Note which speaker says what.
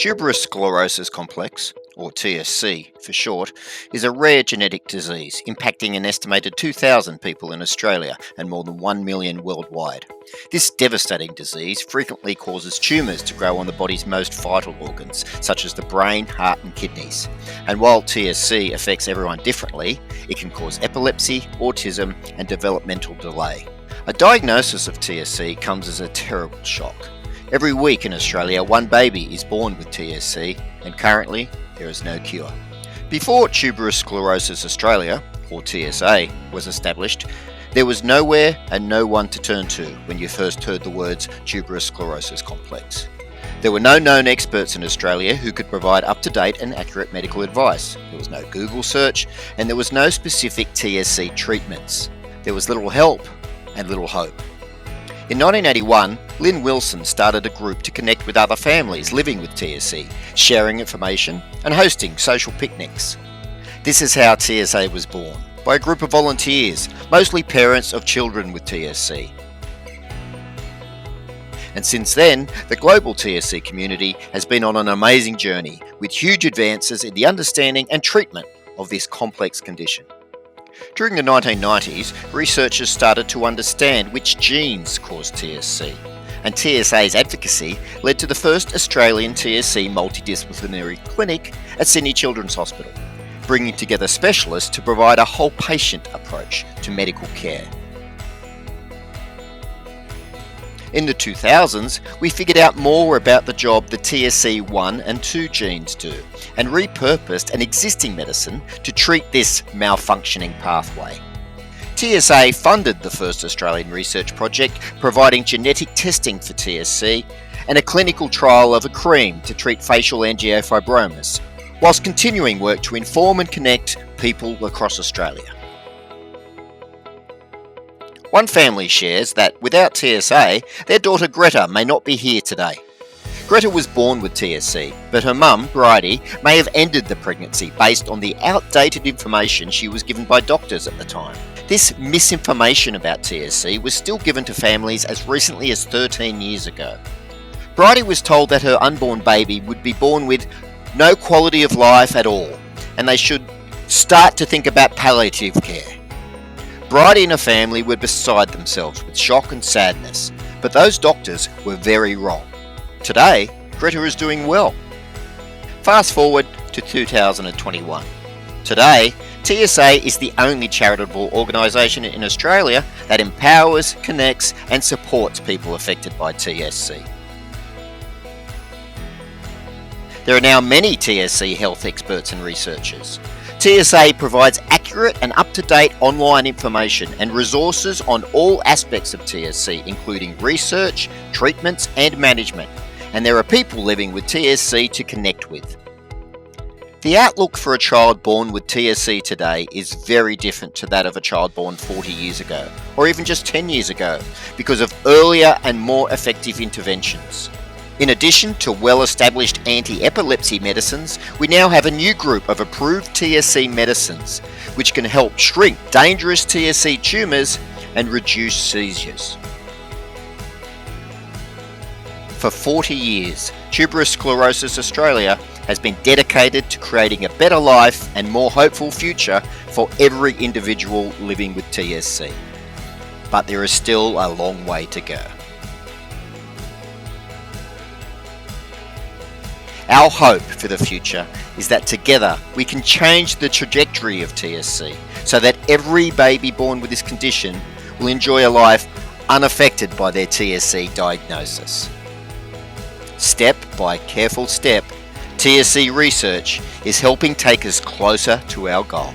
Speaker 1: Tuberous sclerosis complex, or TSC for short, is a rare genetic disease impacting an estimated 2,000 people in Australia and more than 1 million worldwide. This devastating disease frequently causes tumours to grow on the body's most vital organs, such as the brain, heart and kidneys. And while TSC affects everyone differently, it can cause epilepsy, autism and developmental delay. A diagnosis of TSC comes as a terrible shock. Every week in Australia, one baby is born with TSC, and currently there is no cure. Before Tuberous Sclerosis Australia, or TSA, was established, there was nowhere and no one to turn to when you first heard the words tuberous sclerosis complex. There were no known experts in Australia who could provide up-to-date and accurate medical advice. There was no Google search, and there was no specific TSC treatments. There was little help and little hope. In 1981, Lynn Wilson started a group to connect with other families living with TSC, sharing information and hosting social picnics. This is how TSA was born, by a group of volunteers, mostly parents of children with TSC. And since then, the global TSC community has been on an amazing journey with huge advances in the understanding and treatment of this complex condition. During the 1990s, researchers started to understand which genes cause TSC, and TSA's advocacy led to the first Australian TSC multidisciplinary clinic at Sydney Children's Hospital, bringing together specialists to provide a whole patient approach to medical care. In the 2000s, we figured out more about the job the TSC1 and 2 genes do, and repurposed an existing medicine to treat this malfunctioning pathway. TSA funded the first Australian research project providing genetic testing for TSC and a clinical trial of a cream to treat facial angiofibromas, whilst continuing work to inform and connect people across Australia. One family shares that without TSA, their daughter Greta may not be here today. Greta was born with TSC, but her mum, Bridie, may have ended the pregnancy based on the outdated information she was given by doctors at the time. This misinformation about TSC was still given to families as recently as 13 years ago. Bridie was told that her unborn baby would be born with no quality of life at all, and they should start to think about palliative care. Bridie and her family were beside themselves with shock and sadness, but those doctors were very wrong. Today, Greta is doing well. Fast forward to 2021. Today, TSA is the only charitable organisation in Australia that empowers, connects and supports people affected by TSC. There are now many TSC health experts and researchers. TSA provides accurate and up-to-date online information and resources on all aspects of TSC, including research, treatments and management, and there are people living with TSC to connect with. The outlook for a child born with TSC today is very different to that of a child born 40 years ago, or even just 10 years ago, because of earlier and more effective interventions. In addition to well-established anti-epilepsy medicines, we now have a new group of approved TSC medicines which can help shrink dangerous TSC tumours and reduce seizures. For 40 years, Tuberous Sclerosis Australia has been dedicated to creating a better life and more hopeful future for every individual living with TSC. But there is still a long way to go. Our hope for the future is that together we can change the trajectory of TSC so that every baby born with this condition will enjoy a life unaffected by their TSC diagnosis. Step by careful step, TSC research is helping take us closer to our goal.